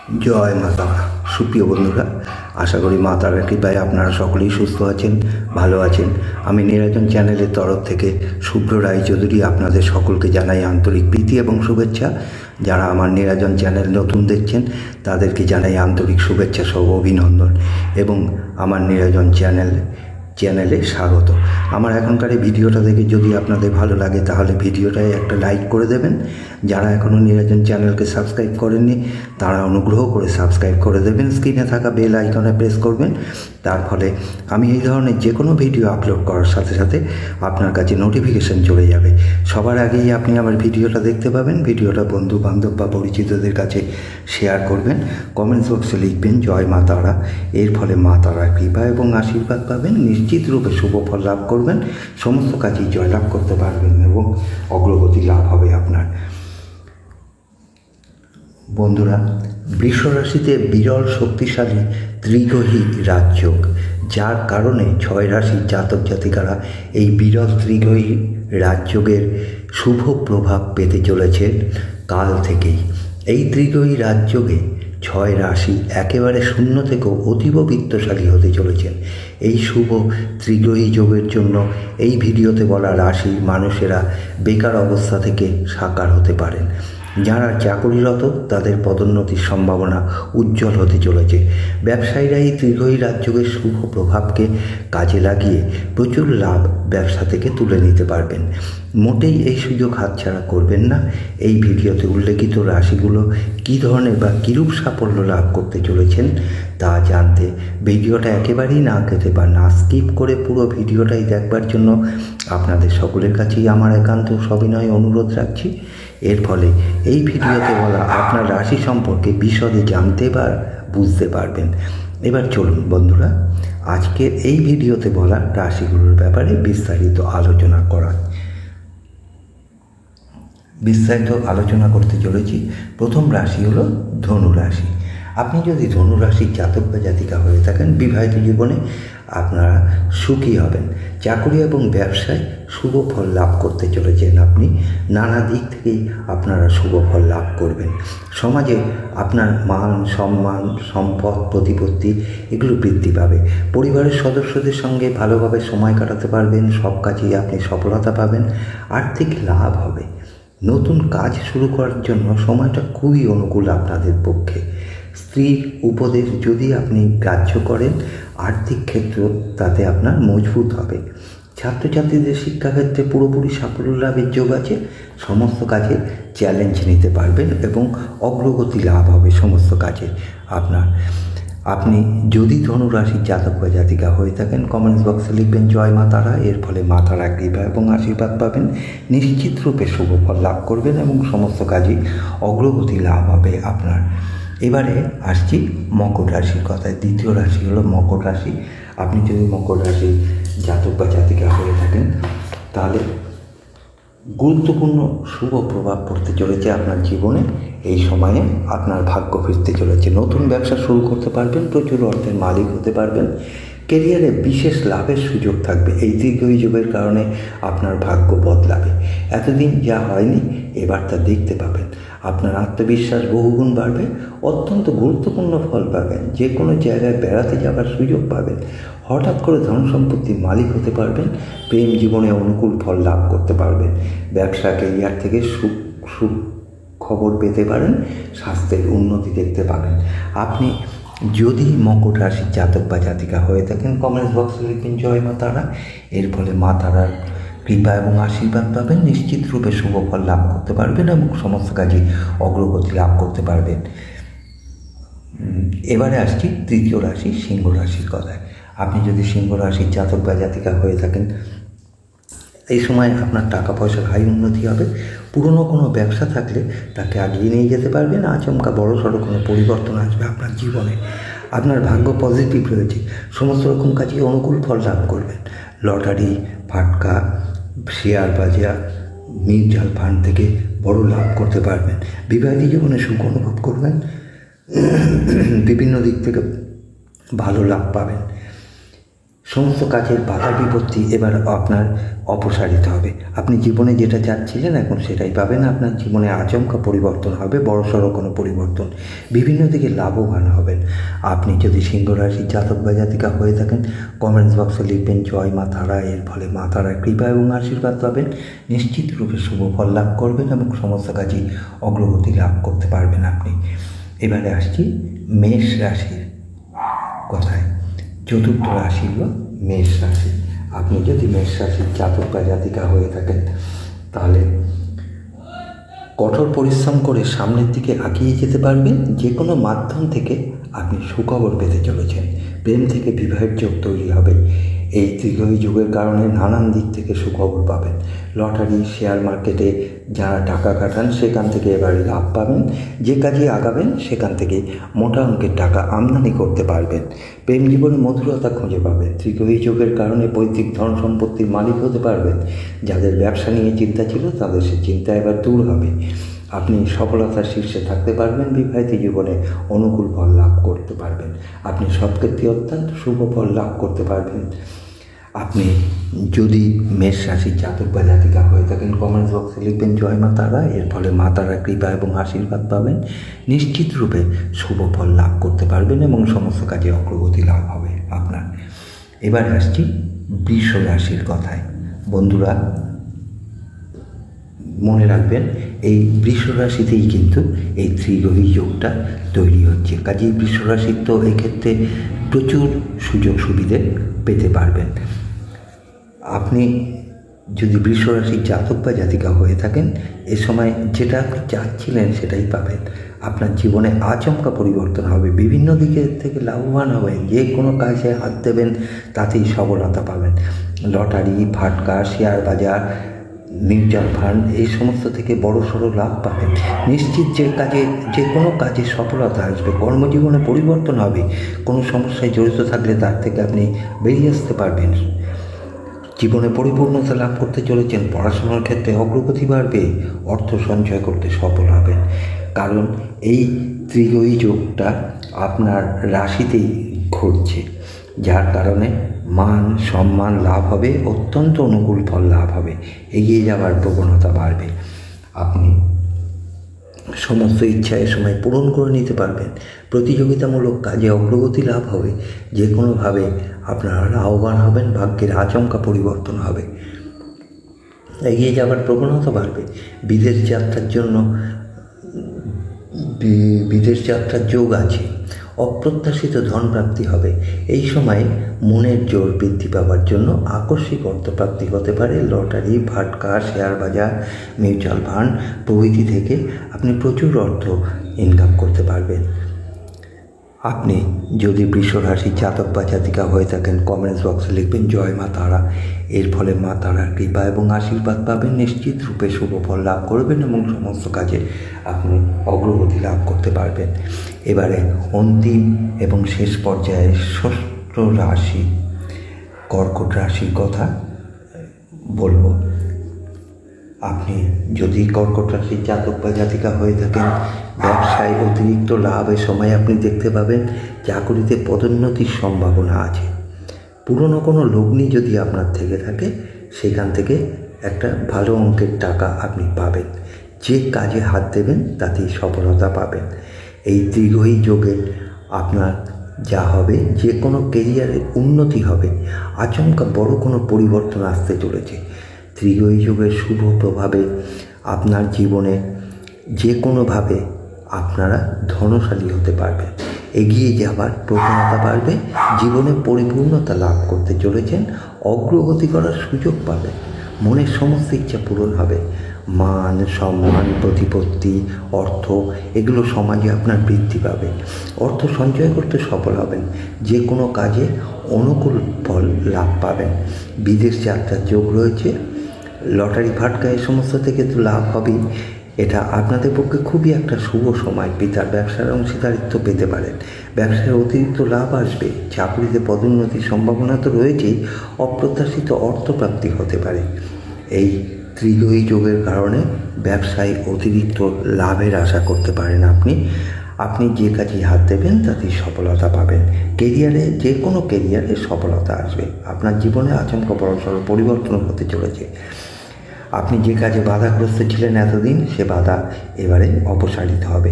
জয় মা তারা। সুপ্রিয় বন্ধুরা, আশা করি মা তারার কৃপায় আপনারা সকলেই সুস্থ আছেন, ভালো আছেন। আমি নিরঞ্জন চ্যানেলের তরফ থেকে শুভ্র রায়চৌধুরী আপনাদের সকলকে জানাই আন্তরিক প্রীতি এবং শুভেচ্ছা। যারা আমার নিরঞ্জন চ্যানেল নতুন দেখছেন তাদেরকে জানাই আন্তরিক শুভেচ্ছা সহ অভিনন্দন এবং আমার নিরঞ্জন চ্যানেলে স্বাগত। আমার এখনকার এই ভিডিওটা দেখে যদি আপনাদের ভালো লাগে তাহলে ভিডিওটায় একটা লাইক করে দেবেন। যারা এখনও নিরঞ্জন চ্যানেলকে সাবস্ক্রাইব করেননি তারা অনুগ্রহ করে সাবস্ক্রাইব করে দেবেন। স্ক্রিনে থাকা বেল আইকনে প্রেস করবেন। তার ফলে আমি এই ধরনের যে কোনো ভিডিও আপলোড করার সাথে সাথে আপনার কাছে নোটিফিকেশান চলে যাবে। সবার আগেই আপনি আমার ভিডিওটা দেখতে পাবেন। ভিডিওটা বন্ধু বান্ধব বা পরিচিতদের কাছে শেয়ার করবেন। কমেন্টস বক্সে লিখবেন জয় মা তারা। এর ফলে মা তারার কৃপা এবং আশীর্বাদ পাবেন। নিশ্চিত রূপে শুভ ফল লাভ করবেন। সমস্ত কাজেই জয়লাভ করতে পারবেন এবং অগ্রগতি লাভ হবে আপনার। বন্ধুরা, বৃষ রাশিতে বিরল শক্তিশালী ত্রিগ্রহী রাজযোগ, যার কারণে 6 রাশির জাতক জাতিকারা এই বিরল ত্রিগ্রহী রাজযোগের শুভ প্রভাব পেতে চলেছেন কাল থেকেই। এই ত্রিগ্রহী রাজযোগে 6 রাশি একেবারে শূন্য থেকেও অতীব বিত্তশালী হতে চলেছেন। এই শুভ ত্রিগ্রহী যোগের জন্য এই ভিডিওতে বলা রাশির মানুষেরা বেকার অবস্থা থেকে সাকার হতে পারেন। যারা চাকুরিরত তাদের পদোন্নতির সম্ভাবনা উজ্জ্বল হতে চলেছে। ব্যবসায়ীরা এই ত্রিগ্রহী রাজযোগের শুভ প্রভাবকে কাজে লাগিয়ে প্রচুর লাভ ব্যবসা থেকে তুলে নিতে পারবেন। মোটেই এই সুযোগ হাতছাড়া করবেন না। এই ভিডিওতে উল্লেখিত রাশিগুলো কী ধরনের বা কীরূপ সাফল্য লাভ করতে চলেছেন তা জানতে ভিডিওটা একেবারেই না কেটে বা না স্কিপ করে পুরো ভিডিওটাই দেখবার জন্য আপনাদের সকলের কাছেই আমার একান্ত সবিনয় অনুরোধ রাখছি। এর ফলে এই ভিডিওতে বলা আপনার রাশি সম্পর্কে বিশদে জানতে বা বুঝতে পারবেন। এবার চলুন বন্ধুরা, আজকের এই ভিডিওতে বলা রাশিগুলোর ব্যাপারে বিস্তারিত আলোচনা করতে চলেছি। প্রথম রাশি হলো ধনু রাশি। আপনি যদি ধনু রাশির জাতক বা জাতিকা হয়ে থাকেন, বিবাহিত জীবনে আপনারা সুখী হবেন। চাকুরি এবং ব্যবসায় শুভ ফল লাভ করতে চলেছেন আপনি। নানা দিক থেকেই আপনারা শুভ ফল লাভ করবেন। সমাজে আপনার মান সম্মান সম্পদ প্রতিপত্তি এগুলো বৃদ্ধি পাবে। পরিবারের সদস্যদের সঙ্গে ভালোভাবে সময় কাটাতে পারবেন। সব কাজেই আপনি সফলতা পাবেন। আর্থিক লাভ হবে। নতুন কাজ শুরু করার জন্য সময়টা খুবই অনুকূল আপনাদের পক্ষে। স্ত্রীর উপদেশ যদি আপনি গ্রাহ্য করেন, আর্থিক ক্ষেত্র তাতে আপনার মজবুত হবে। ছাত্রছাত্রীদের শিক্ষাক্ষেত্রে পুরোপুরি সাফল্য লাভের যোগ আছে। সমস্ত কাজে চ্যালেঞ্জ নিতে পারবেন এবং অগ্রগতি লাভ হবে সমস্ত কাজে আপনার। আপনি যদি ধনুরাশির জাতক বা জাতিকা হয়ে থাকেন, কমেন্টস বক্সে লিখবেন জয় মা তারা। এর ফলে মা তারা কৃপা এবং আশীর্বাদ পাবেন। নিশ্চিত রূপে শুভ ফল লাভ করবেন এবং সমস্ত কাজেই অগ্রগতি লাভ হবে আপনার। এবারে আসছি মকর রাশির কথায়। দ্বিতীয় রাশি হলো মকর রাশি। আপনি যদি মকর রাশির জাতক বা জাতিকা হয়ে থাকেন তাহলে গুরুত্বপূর্ণ শুভ প্রভাব পড়তে চলেছে আপনার জীবনে। এই সময়ে আপনার ভাগ্য ফিরতে চলেছে। নতুন ব্যবসা শুরু করতে পারবেন। প্রচুর অর্থের মালিক হতে পারবেন। কেরিয়ারে বিশেষ লাভের সুযোগ থাকবে। এই ত্রিগ্রহী যোগের কারণে আপনার ভাগ্য বদলাবে। এতদিন যা হয়নি এবার তা দেখতে পাবেন। আপনার আত্মবিশ্বাস বহুগুণ বাড়বে। অত্যন্ত গুরুত্বপূর্ণ ফল পাবেন। যে কোনো জায়গায় বেড়াতে যাবার সুযোগ পাবেন। হঠাৎ করে ধন সম্পত্তির মালিক হতে পারবেন। প্রেম জীবনে অনুকূল ফল লাভ করতে পারবেন। ব্যবসা কেরিয়ার থেকে সুখ খবর পেতে পারেন। স্বাস্থ্যের উন্নতি দেখতে পাবেন। আপনি যদি মকর রাশির জাতক বা জাতিকা হয়ে থাকেন, কমেন্টস বক্সে লিখবেন জয় মা তারা। এর ফলে মা তারার কৃপা এবং আশীর্বাদ পাবেন। নিশ্চিত রূপে শুভ ফল লাভ করতে পারবেন এবং সমস্ত কাজে অগ্রগতি লাভ করতে পারবেন। এবারে আসছি তৃতীয় রাশি সিংহ রাশির কথায়। আপনি যদি সিংহ রাশির জাতক বা জাতিকা হয়ে থাকেন, এই সময় আপনার টাকা পয়সার হাই উন্নতি হবে। পুরনো কোনো ব্যবসা থাকলে তাকে আগিয়ে নিয়ে যেতে পারবেন। আচমকা বড় সড়ো কোনো পরিবর্তন আসবে আপনার জীবনে। আপনার ভাগ্য পজিটিভ রয়েছে। সমস্ত রকম কাজে অনুকূল ফল লাভ করবেন। লটারি, ফাটকা, শেয়ার বাজার, মিউচুয়াল ফান্ড থেকে বড় লাভ করতে পারবেন। বিবাহিত জীবনে সুখ অনুভব করবেন। বিভিন্ন দিক থেকে ভালো লাভ পাবেন। সমস্ত কাজের বাধা বিপত্তি এবার আপনার অপসারিত হবে। আপনি জীবনে যেটা চাচ্ছিলেন এখন সেটাই পাবেন। আপনার জীবনে আচমকা পরিবর্তন হবে, বড়সড় কোনো পরিবর্তন, বিভিন্ন দিকে লাভবান হবেন। আপনি যদি সিংহ রাশির জাতক বা জাতিকা হয়ে থাকেন, কমেন্টস বক্সে লিখবেন জয় মা তারা। এর ফলে মা তারার কৃপা এবং আশীর্বাদ পাবেন, নিশ্চিত রূপে শুভ ফল লাভ করবেন এবং সমস্ত কাজে অগ্রগতি লাভ করতে পারবেন আপনি। এবারে আসছি মেষ রাশির কথায়। চতুর্থ রাশি হল মেষ রাশি। আপনি যদি মেষ রাশির জাতক বা জাতিকা হয়ে থাকেন তাহলে কঠোর পরিশ্রম করে সামনের দিকে এগিয়ে যেতে পারবেন। যে কোনো মাধ্যম থেকে আপনি সুখবর পেতে চলেছেন। প্রেম থেকে বিবাহের যোগ তৈরি হবে। এই দীর্ঘ যুগের কারণে নানান দিক থেকে সুখবর পাবেন। লটারি, শেয়ার মার্কেটে যারা টাকা কাটান সেখান থেকে এবারে লাভ পাবেন। যে কাজে আগাবেন সেখান থেকে মোটা অঙ্কের টাকা আমদানি করতে পারবেন। প্রেম জীবনে মধুরতা খুঁজে পাবেন। দীর্ঘ যুগের কারণে পৈতৃক ধন সম্পত্তির মালিক হতে পারবেন। যাদের ব্যবসা নিয়ে চিন্তা ছিল তাদের সে চিন্তা এবার দূর হবে। আপনি সফলতার শীর্ষে থাকতে পারবেন। বিবাহিত জীবনে অনুকূল ফল লাভ করতে পারবেন। আপনি সব ক্ষেত্রে অত্যন্ত শুভ ফল লাভ করতে পারবেন। আপনি যদি মেষ রাশির জাতক বা জাতিকা হয়ে থাকেন, কমেন্টস বক্সে লিখবেন জয় মা তারা। এর ফলে মা তারার কৃপা এবং আশীর্বাদ পাবেন, নিশ্চিত রূপে শুভ ফল লাভ করতে পারবেন এবং সমস্ত কাজে অগ্রগতি লাভ হবে আপনার। এবার আসছি বৃষ রাশির কথায়। বন্ধুরা মনে রাখবেন এই বৃষ রাশিতেই কিন্তু এই ত্রিগ্রহী যোগটা তৈরি হচ্ছে। কাজেই বৃষ রাশির তো এক্ষেত্রে প্রচুর সুযোগ সুবিধে পেতে পারবেন। আপনি যদি বৃষ রাশির জাতক বা জাতিকা হয়ে থাকেন এ সময় যেটা আপনি চাচ্ছিলেন সেটাই পাবেন। আপনার জীবনে আচমকা পরিবর্তন হবে, বিভিন্ন দিকে থেকে লাভবান হবেন। যে কোনো কাজে হাত দেবেন তাতেই সফলতা পাবেন। লটারি, ফাটকা, শেয়ার বাজার, মিউচুয়াল ফান্ড এই সমস্ত থেকে বড়সড় লাভ পাবেন। নিশ্চিত যে কোনো কাজে সফলতা আসবে। কর্মজীবনে পরিবর্তন হবে। কোনো সমস্যায় জড়িত থাকলে তার থেকে আপনি বেরিয়ে আসতে পারবেন। জীবনে পরিপূর্ণতা লাভ করতে চলেছেন। পড়াশোনার ক্ষেত্রে অগ্রগতি বাড়বে। অর্থ সঞ্চয় করতে সফল হবেন, কারণ এই ত্রিগ্রহী যোগটা আপনার রাশিতেই ঘটছে, যার কারণে মান সম্মান লাভ হবে, অত্যন্ত অনুকূল ফল লাভ হবে, এগিয়ে যাওয়ার প্রবণতা বাড়বে। আপনি সমস্ত ইচ্ছা এ সময় পূরণ করে নিতে পারবেন। প্রতিযোগিতামূলক কাজে অগ্রগতি লাভ হবে। যে কোনোভাবে আপনারা লাভবান হবেন। ভাগ্যের আচমকা পরিবর্তন হবে, এগিয়ে যাওয়ার প্রবণতা বাড়বে। বিদেশ যাত্রার যোগ আছে। অপ্রত্যাশিত ধন প্রাপ্তি হবে। এই সময়ে মনের জোর বৃদ্ধি পাওয়ার জন্য আকস্মিক অর্থপ্রাপ্তি হতে পারে। লটারি, ফাটকা, শেয়ার বাজার, মিউচুয়াল ফান্ড প্রভৃতি থেকে আপনি প্রচুর অর্থ ইনকাম করতে পারবেন। আপনি যদি বৃষ রাশির জাতক বা জাতিকা হয়ে থাকেন, কমেন্টস বক্সে লিখবেন জয় মা তারা। এর ফলে মা তারার কৃপা এবং আশীর্বাদ পাবেন, নিশ্চিত রূপে শুভ ফল লাভ করবেন এবং সমস্ত কাজে আপনি অগ্রগতি লাভ করতে পারবেন। এবারে অন্তিম এবং শেষ পর্যায়ে ষষ্ঠ রাশি কর্কট রাশির কথা বলবো। আপনি যদি কর্কট রাশির জাতক বা জাতিকা হয়ে থাকেন, ব্যবসায় অতিরিক্ত লাভের সময় আপনি দেখতে পাবেন। চাকুরিতে পদোন্নতির সম্ভাবনা আছে। পুরনো কোনো লগ্নি যদি আপনার থেকে থাকে সেখান থেকে একটা ভালো অঙ্কের টাকা আপনি পাবেন। যে কাজে হাত দেবেন তাতেই সফলতা পাবেন। এই ত্রিগ্রহী যোগে আপনার যা হবে, যে কোনো কেরিয়ারে উন্নতি হবে। আচমকা বড় কোনো পরিবর্তন আসতে চলেছে। ত্রিগ্রহী যোগের শুভ প্রভাবে আপনার জীবনে যে কোনোভাবে আপনারা ধনশালী হতে পারবেন। এগিয়ে যাবার প্রবণতা বাড়বে। জীবনে পরিপূর্ণতা লাভ করতে চলেছেন। অগ্রগতি করার সুযোগ পাবেন। মনের সমস্ত ইচ্ছা পূরণ হবে। মান সম্মান, প্রতিপত্তি, অর্থ এগুলো সমাজে আপনার বৃদ্ধি পাবে। অর্থ সঞ্চয় করতে সফল হবেন। যে কোনো কাজে অনুকূল ফল লাভ পাবেন। বিদেশ যাত্রার যোগ রয়েছে। লটারি, ফাটকা এই সমস্ত থেকে তো লাভ হবেই। এটা আপনাদের পক্ষে খুবই একটা শুভ সময়। পিতার ব্যবসার অংশীদারিত্ব পেতে পারেন। ব্যবসায় অতিরিক্ত লাভ আসবে। চাকরিতে পদোন্নতির সম্ভাবনা তো রয়েছেই, অপ্রত্যাশিত অর্থপ্রাপ্তি হতে পারে। এই ত্রিগ্রহী যোগের কারণে ব্যবসায় অতিরিক্ত লাভের আশা করতে পারেন আপনি। আপনি যে কাজে হাত দেবেন তাতেই সফলতা পাবেন। কেরিয়ারে, যে কোনো কেরিয়ারে সফলতা আসবে। আপনার জীবনে আচমকা বড়সড় পরিবর্তন হতে চলেছে। আপনি যে কাজে বাধাগ্রস্ত ছিলেন এতদিন, সে বাধা এবারে অপসারিত হবে।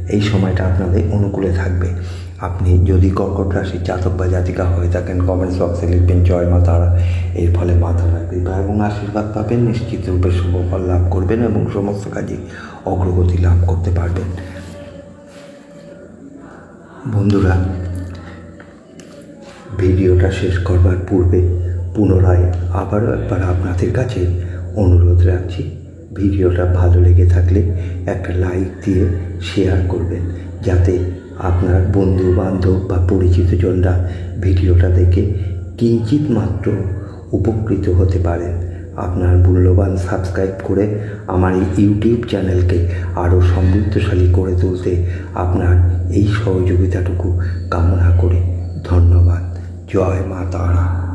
এই সময়টা আপনাদের অনুকূলে থাকবে। আপনি যদি কর্কট রাশির জাতক বা জাতিকা হয়ে থাকেন, কমেন্টস বক্সে লিখবেন জয় মা তারা। এর ফলে মা তারার কৃপা এবং আশীর্বাদ পাবেন, নিশ্চিত রূপে শুভ ফল লাভ করবেন এবং সমস্ত কাজে অগ্রগতি লাভ করতে পারবেন। বন্ধুরা, ভিডিওটা শেষ করবার পূর্বে পুনরায় আবারও একবার আপনাদের কাছে অনুরোধ রাখছি, ভিডিওটা ভালো লেগে থাকলে একটা লাইক দিয়ে শেয়ার করবেন, যাতে আপনার বন্ধু বান্ধব বা পরিচিতজনরা ভিডিওটা দেখে কিঞ্চিৎ মাত্র উপকৃত হতে পারেন। আপনার মূল্যবান সাবস্ক্রাইব করে আমার এই ইউটিউব চ্যানেলকে আরও সমৃদ্ধশালী করে তুলতে আপনার এই সহযোগিতাটুকু কামনা করি। ধন্যবাদ। জয় মা তারা।